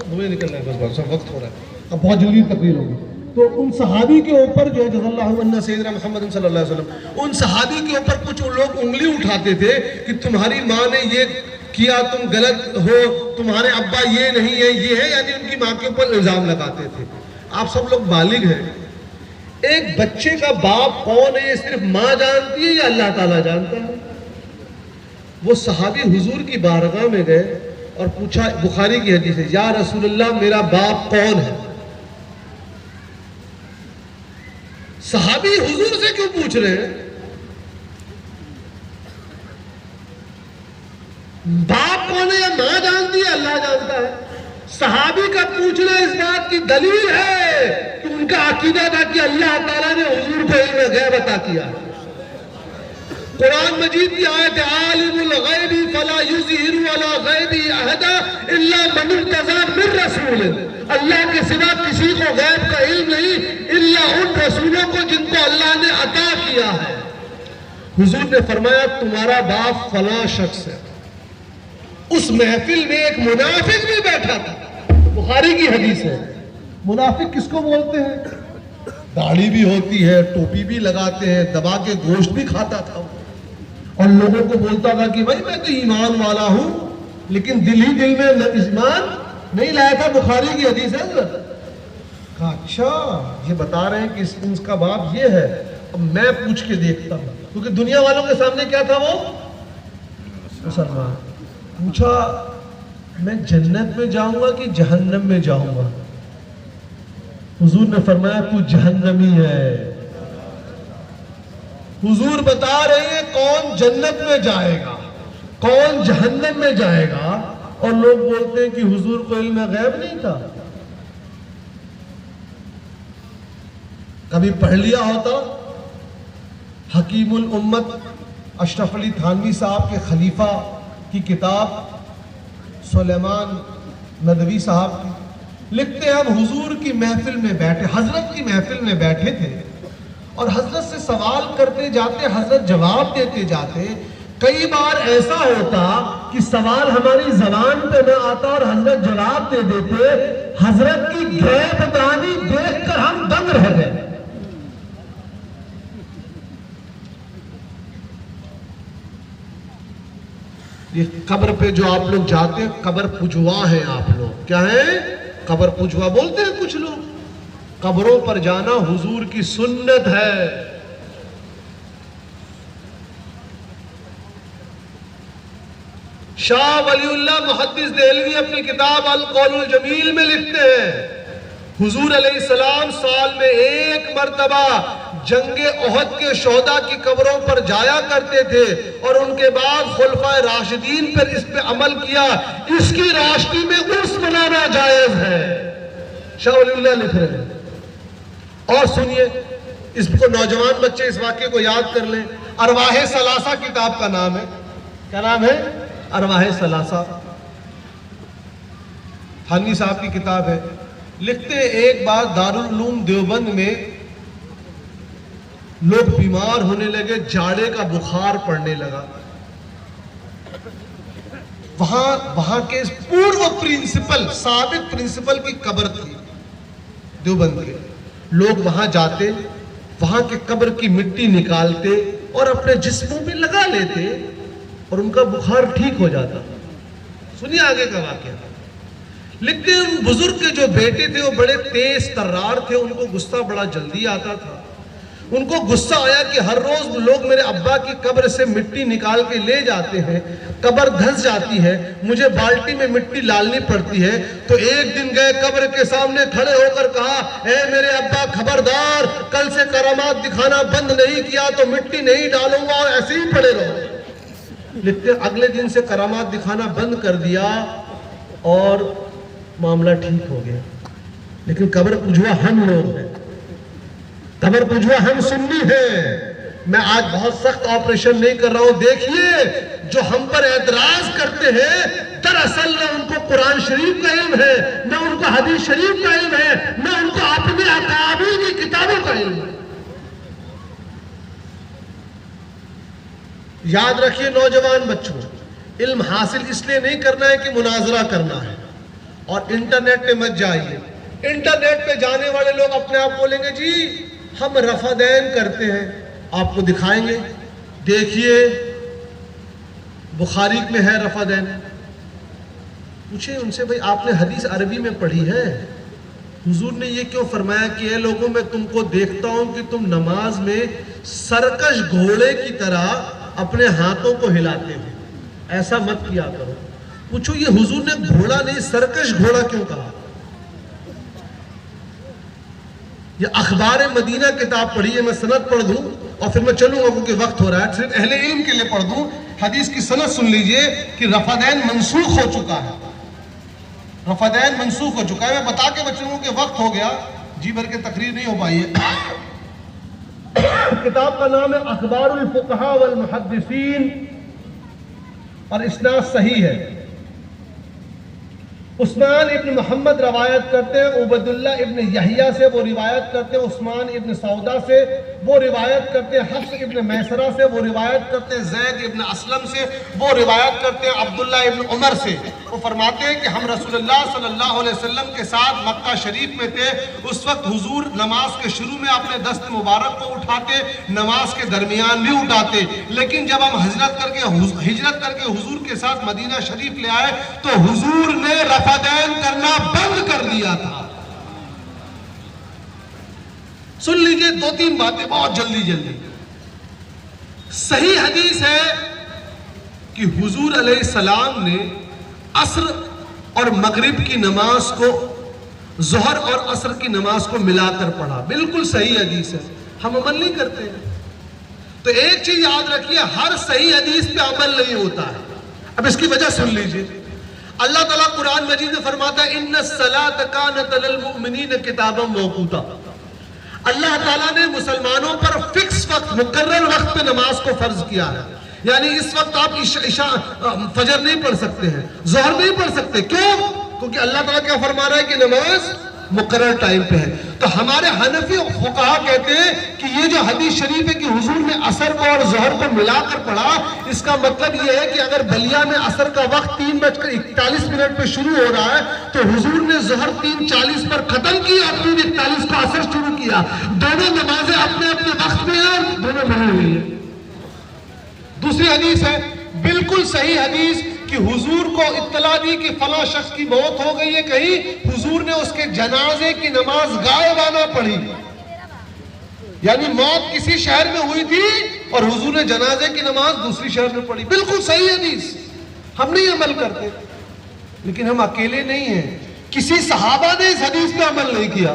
2 निकलना है बस, सब वक्त हो रहा है, अब बहुत जल्दी तकरीर होगी। तो उन सहाबी के ऊपर जो है जज़ल्लाहु अन्ना सय्यदना मुहम्मद सल्लल्लाहु अलैहि वसल्लम, उन सहाबी के ऊपर कुछ लोग उंगली उठाते थे कि तुम्हारी माँ ने ये किया, तुम गलत हो, तुम्हारे अब्बा ये नहीं है, ये है, यानी उनकी माँ के ऊपर इल्जाम लगाते थे। आप सब लोग बालिग हैं, एक बच्चे का बाप कौन है ये सिर्फ माँ जानती है या अल्लाह ताला जानता है? वो सहाबी हुजूर की बारगाह में गए और पूछा, बुखारी की हदीस है, या रसूलल्लाह मेरा बाप कौन है? सहाबी हुजूर से क्यों पूछ रहे हैं? बाप कौन है या मां जानती है, अल्लाह जानता है। सहाबी का पूछना इस बात की दलील है कि उनका अकीदा था कि अल्लाह ताला ने हुजूर को इल्म गैब अता किया। कुरान मजीद की आयत है, आलिमुल गैबी फला युज़हिरु अला गैबी अहदा इल्ला मन इर्तज़ा मिन रसूल। अल्लाह के सिवा किसी को गैब का इल्म नहीं, इल्ला उन रसूलों को जिनको अल्लाह ने अता किया है। हुजूर ने फरमाया तुम्हारा बाप फला शख्स है। उस महफिल में एक मुनाफिक भी बैठा था, बुखारी की हदीस है। मुनाफिक किसको बोलते हैं? दाढ़ी भी होती है, टोपी भी लगाते हैं, दबा के गोश्त भी खाता था और लोगों को बोलता था कि भाई मैं तो ईमान वाला हूं, लेकिन दिल ही दिल में ईमान नहीं लाया था। बुखारी की हदीस है। कहा अच्छा ये बता रहे हैं कि इसका बाप ये है। अब मैं पूछ के देखता हूं, क्योंकि दुनिया वालों के सामने क्या था, वो मुसलमान। पूछा मैं जन्नत में जाऊंगा कि जहन्नम में जाऊंगा? हुजूर ने फरमाया तू जहन्नमी है। हुजूर बता रहे हैं कौन जन्नत में जाएगा, कौन जहन्नम में जाएगा, और लोग बोलते हैं कि हुजूर को इल्म गैब नहीं था। कभी पढ़ लिया होता हकीमुल उम्मत अशरफ अली थानवी साहब के खलीफा की किताब सुलेमान नदवी साहब की, लिखते हैं हम हुजूर की महफिल में बैठे, हजरत की महफिल में बैठे थे और हजरत से सवाल करते जाते, हजरत जवाब देते जाते। कई बार ऐसा होता कि सवाल हमारी जबान पे न आता और हजरत जवाब दे देते। हजरत की गैबदानी देखकर हम दंग रह गए। ये कब्र पे जो आप लोग जाते हैं, कब्र पुजवा है आप लोग, क्या है? कब्र पुजवा बोलते हैं कुछ लोग। कब्रों पर जाना हुजूर की सुन्नत है। शाह वलीउल्लाह मुहद्दिस देहलवी अपनी किताब अल कौलुल जमील में लिखते हैं, हुजूर अलैहिस्सलाम साल में एक मर्तबा जंगे ओहद के शोहदा की कब्रों पर जाया करते थे और उनके बाद खुलफाए राशिदीन पर इस पे अमल किया। इसकी रोशनी में उर्स मनाना जायज है। शाह वलीउल्लाह लिख रहे हैं। और सुनिए, इसको नौजवान बच्चे इस वाक्य को याद कर लें। अरवाहे सलासा किताब का नाम है। क्या नाम है? अरवाहे सलासा, थानवी साहब की किताब है। लिखते एक बार दारुल उलूम देवबंद में लोग बीमार होने लगे, जाड़े का बुखार पड़ने लगा। वहां के पूर्व प्रिंसिपल, साबिक प्रिंसिपल की कब्र थी देवबंद के। लोग वहां जाते, वहां के कब्र की मिट्टी निकालते और अपने जिस्मों में लगा लेते और उनका बुखार ठीक हो जाता। सुनिए आगे का वाकया। लेकिन बुजुर्ग के जो बेटे थे वो बड़े तेज तर्रार थे, उनको गुस्सा बड़ा जल्दी आता था। उनको गुस्सा आया कि हर रोज लोग मेरे अब्बा की कब्र से मिट्टी निकाल के ले जाते हैं, कब्र धंस जाती है, मुझे बाल्टी में मिट्टी डालनी पड़ती है। तो एक दिन गए, कब्र के सामने खड़े होकर कहा, ए मेरे अब्बा खबरदार, कल से करामात दिखाना बंद नहीं किया तो मिट्टी नहीं डालूंगा और ऐसे ही पड़े रहो। लेकिन अगले दिन से करामात दिखाना बंद कर दिया और मामला ठीक हो गया। लेकिन कब्र पुजवा हम लोग हैं, कब्र पुजवा हम सुन्नी हैं। मैं आज बहुत सख्त ऑपरेशन नहीं कर रहा हूं। देखिए जो हम पर एतराज करते हैं, दरअसल न उनको कुरान शरीफ का इल्म है, न उनको हदीस शरीफ का इल्म है, न उनको अपने अकाबीर की किताबों का इल्म है। याद रखिए नौजवान बच्चों, इल्म हासिल इसलिए नहीं करना है कि मुनाजरा करना है। और इंटरनेट पे मत जाइए, इंटरनेट पे जाने वाले लोग अपने आप बोलेंगे जी हम रफादैन करते हैं, आपको दिखाएंगे, देखिए बुखारी में है रफादैन। पूछे उनसे, भाई आपने हदीस अरबी में पढ़ी है, हुजूर ने ये क्यों फरमाया कि ये लोगों में तुमको देखता हूं कि तुम नमाज में सरकश घोड़े की तरह अपने हाथों को हिलाते हो, ऐसा मत किया करो। पूछो ये हुजूर ने घोड़ा नहीं सरकश घोड़ा क्यों कहा? ये अखबार मदीना किताब पढ़ी है, मैं सनद पढ़ दूं और फिर मैं चलूंगा क्योंकि वक्त हो रहा है, सिर्फ अहले इल्म के लिए पढ़ दूं। हदीस की सनद सुन लीजिए कि रफादैन मनसूख हो चुका है, रफादैन मनसूख हो चुका है। मैं बता के बच्चों के वक्त हो गया, जी भर के तकरीर नहीं हो पाई है। किताब का नाम है अखबारुल फुक़हा वल मुहद्दिसीन और इस्नाद सही है। उस्मान इब्न मोहम्मद रवायत करते हैं, उबैदुल्लाह इब्न यहिया से वो रिवायत करते हैं, उस्मान इब्न सौदा से वो रिवायत करते हैं, हफ्स इब्न मैसरा से वो रिवायत करते हैं, ज़ैद इब्न असलम से वो रिवायत करते हैं, अब्दुल्लाह इब्न उमर से। वो फरमाते हैं कि हम रसूलुल्लाह सल्लल्लाहु अलैहि वसल्लम के साथ मक्का शरीफ में थे। उस वक्त हुजूर नमाज के शुरू में अपने दस्त मुबारक को उठाते, नमाज के दरमियान भी उठाते, लेकिन जब हम हिजरत करके हुजूर के साथ मदीना शरीफ ले आए तो हुजूर ने रफादैन करना बंद कर दिया था। सुन लीजिए दो तीन बातें बहुत जल्दी। सही हदीस है कि हुजूर अलैहिस्सलाम ने असर और मगरिब की नमाज को जोहर और असर की नमाज को मिलाकर पढ़ा, बिल्कुल सही हदीस है, हम अमल नहीं करते हैं। तो एक चीज याद रखिए, हर सही हदीस पे अमल नहीं होता है। अब इसकी वजह सुन लीजिए। अल्लाह ताला कुरान मजीद में फरमाता है इन्नस्सलात कानत लिल मुमिनीन किताबम मौकूता। अल्लाह ताला ने मुसलमानों पर फिक्स वक्त, मुकर्रर वक्त पे नमाज को फर्ज किया है। यानी इस वक्त आप इशा फजर नहीं पढ़ सकते हैं, जोहर नहीं पढ़ सकते। क्यों? क्योंकि अल्लाह ताला क्या फरमा रहा है कि नमाज मुकर्रर टाइम पे है। तो हमारे हनफी फुक़हा कहते हैं कि ये जो हदीस शरीफ है कि हुजूर ने असर को और जोहर को मिलाकर पढ़ा, इसका मतलब ये है कि अगर बलिया में असर का वक्त 3:41 पे शुरू हो रहा है तो हुजूर ने जोहर 3:40 पर खत्म किया और 3:41 को असर शुरू किया। दोनों नमाजें अपने अपने वक्त में हैं, दोनों बनी हुई है। दूसरी हदीस है, बिल्कुल सही हदीस, कि हुजूर को इत्तला दी कि फला शख्स की मौत हो गई है कहीं, हुजूर ने उसके जनाजे की नमाज गायबाना पढ़ी। यानी मौत किसी शहर में हुई थी और हुजूर ने जनाजे की नमाज दूसरी शहर में पढ़ी, बिल्कुल सही हदीस। हम नहीं अमल करते, लेकिन हम अकेले नहीं हैं। किसी सहाबा ने इस हदीस पे अमल नहीं किया,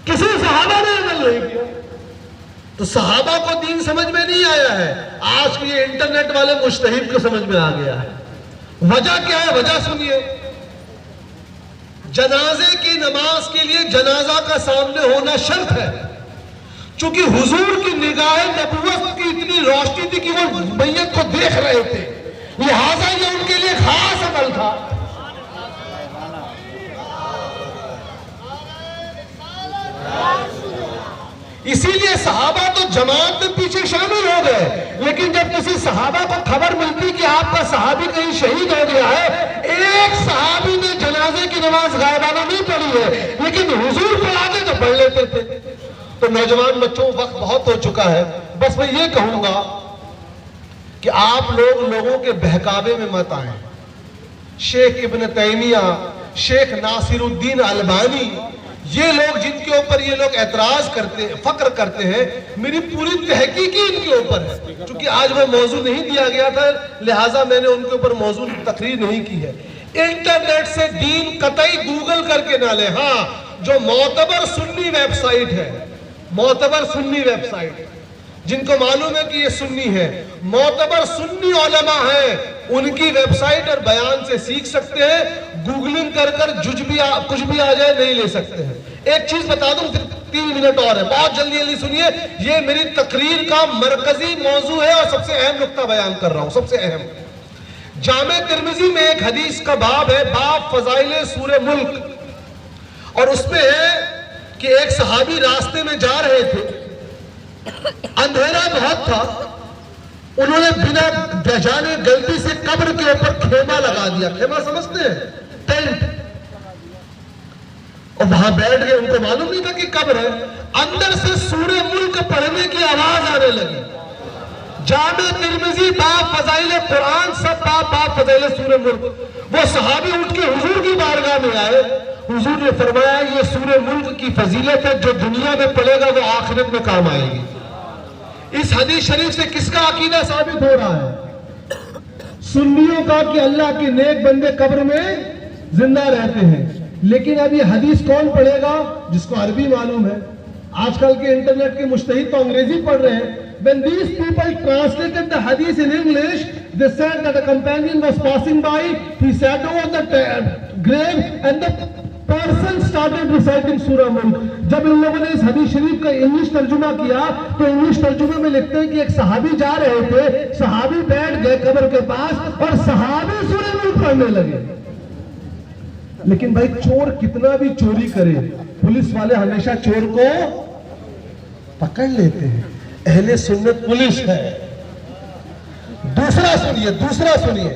किसी सहाबा ने अमल नहीं किया। तो सहाबा को दीन समझ में नहीं आया है, आज ये इंटरनेट वाले मुज्तहिद को समझ में आ गया है। वजह क्या है? वजह सुनिए। जनाजे की नमाज के लिए जनाजा का सामने होना शर्त है। चूंकि हुजूर की निगाह नबुव्वत की इतनी रोशनी थी कि वो मैयत को देख रहे थे, लिहाजा ये उनके लिए खास अमल था। इसीलिए सहाबा तो जमात में पीछे शामिल हो गए, लेकिन जब किसी सहाबा को खबर मिलती कि आपका सहाबी कहीं शहीद हो गया है, एक सहाबी ने जनाजे की नमाज गायबाना नहीं पढ़ी है, लेकिन हुजूर पढ़ाते तो पढ़ लेते थे। तो नौजवान बच्चों, वक्त बहुत हो चुका है, बस मैं ये कहूंगा कि आप लोगों के बहकावे में मत आए। शेख इब्न तैमिया, शेख नासिरुद्दीन अलबानी, ये लोग जिनके ऊपर ये लोग एतराज करते हैं, फक्र करते हैं, मेरी पूरी तहकीकी इनके ऊपर है। चूंकि आज वो मौजू नहीं दिया गया था, लिहाजा मैंने उनके ऊपर मौजू तकरीर नहीं की है। इंटरनेट से दीन कतई गूगल करके ना ले। हाँ, जो मोतबर सुन्नी वेबसाइट है, मोतबर सुन्नी वेबसाइट, जिनको मालूम है कि ये सुन्नी है, मोतबर सुन्नी उलमा है, उनकी वेबसाइट और बयान से सीख सकते हैं। गूगलिंग कर कुछ भी आ जाए नहीं ले सकते हैं। एक चीज बता दूं, 3 मिनट और है, बहुत जल्दी सुनिए। ये मेरी तकरीर का मरकजी मौजू है और सबसे अहम नुक्ता बयान कर रहा हूं, सबसे अहम। जामे तिर्मिजी में एक हदीस का बाब है, बाब फजाइले सूरे मुल्क, और उसमें है कि एक सहाबी रास्ते में जा रहे थे, अंधेरा बहुत था, उन्होंने बिना जाने गलती से कब्र के ऊपर खेमा लगा दिया। खेमा समझते हैं? टेंट। और वहां बैठ गए, उनको मालूम नहीं था कि कब्र है। अंदर से सूरे मुल्क पढ़ने की आवाज आने लगी। जामे तिरमिजी बाब फजाइल कुरान, सब बाब फजाइल सूरे मुल्क। वो सहाबी उठ के हुजूर की बारगाह में आए। हुजूर ने फरमाया ये सूरे मुल्क की फजीलत है, जो दुनिया में पढ़ेगा वो आखिरत में काम आएगी। इस हदीस शरीफ से किसका अकीदा साबित हो रहा है? सुन्नियों का कि अल्लाह के नेक बंदे कब्र में जिंदा रहते हैं। लेकिन अब ये हदीस कौन पढ़ेगा जिसको अरबी मालूम है? आजकल के इंटरनेट के मुश्तहिद तो अंग्रेजी पढ़ रहे हैं। When these people translated the hadith in English, they said that a companion was passing by, he sat over the grave and the person started reciting Surah Mulk. जब इन लोगों ने इस हदीस शरीफ का इंग्लिश तर्जुमा किया तो इंग्लिश तर्जुमे में लिखते हैं कि एक सहाबी जा रहे थे, सहाबी बैठ गए कब्र के पास और सहाबी सूरह मुल्क पढ़ने लगे। लेकिन भाई चोर कितना भी चोरी करे, पुलिस वाले हमेशा चोर को पकड़ लेते हैं। अहले सुन्नत पुलिस है। दूसरा सुनिए,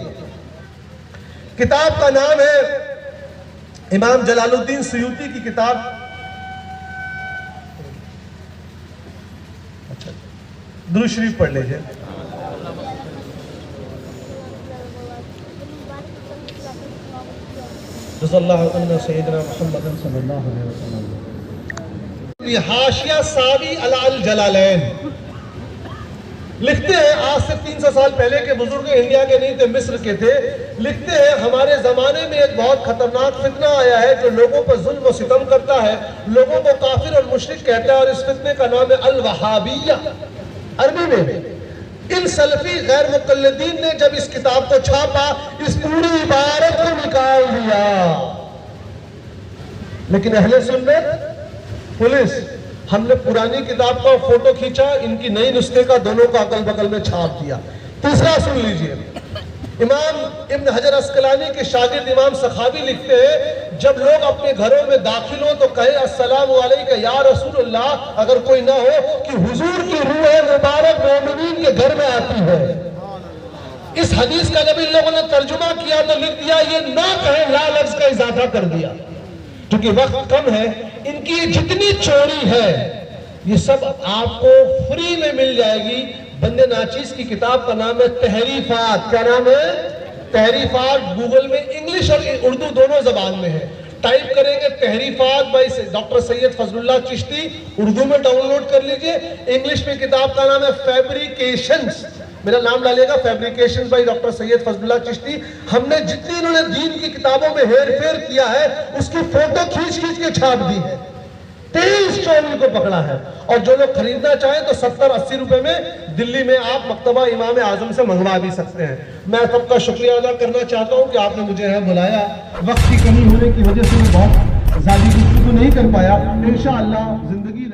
किताब का नाम है इमाम जलालुद्दीन सुयूती की किताब। अच्छा, दुरूद शरीफ पढ़ लीजिए। हाशिया सावी अल जलालैन लिखते हैं, आज से 300 साल पहले के बुजुर्ग इंडिया के नहीं थे, मिस्र के थे। लिखते हैं हमारे जमाने में एक बहुत खतरनाक फितना आया है जो लोगों पर जुल्म और सितम करता है, लोगों को काफिर और मुशरिक कहता है, और इस फितने का नाम है अल वहाबिया अरबी में। इन सलफी गैर मुकल्लिदीन ने जब इस किताब को छापा, इस पूरी इबारत को निकाल दिया। लेकिन अहले सुन्नत पुलिस, हमने पुरानी किताब का फोटो खींचा, इनकी नई नुस्खे का दोनों का अगल बगल में छाप दिया। तीसरा सुन लीजिए, इमाम इब्न हजर अस्कलानी के शागिर्द इमाम सखावी लिखते हैं, जब लोग अपने घरों में दाखिल हो तो कहे अस्सलामु अलैका या रसूलुल्लाह, अगर कोई ना हो कि हुजूर की रूह मुबारक मोमिनीन के घर में आती है। इस हदीस का जब इन लोगों ने तर्जुमा किया तो लिख दिया ये ना कहे, ला लफ्ज का इजाफा कर दिया। क्योंकि वक्त कम है, इनकी जितनी चोरी है ये सब आपको फ्री में मिल जाएगी। बंदे नाचीज की किताब का नाम है तहरीफात। क्या नाम है? तहरीफात। गूगल में इंग्लिश और उर्दू दोनों जबान में है। टाइप करेंगे तहरीफात बाई डॉक्टर सैयद फजलुल्लाह चिश्ती, उर्दू में डाउनलोड कर लीजिए। इंग्लिश में किताब का नाम है फैब्रिकेशंस, मेरा नाम डालिएगा, फैब्रिकेशंस बाई डॉक्टर सैयद फजलुल्लाह चिश्ती। हमने जितनी इन्होंने दीन की किताबों में हेर फेर किया है उसकी फोटो खींच खींच के छाप दी है। 23 चोरी को पकड़ा है। और जो लोग खरीदना चाहें तो 70-80 रुपए में दिल्ली में आप मक्तबा इमाम आजम से मंगवा भी सकते हैं। मैं सबका शुक्रिया अदा करना चाहता हूं कि आपने मुझे यहाँ बुलाया। वक्त की कमी होने की वजह से मैं बहुत ज्यादा गुफ्तगू नहीं कर पाया। इंशाअल्लाह जिंदगी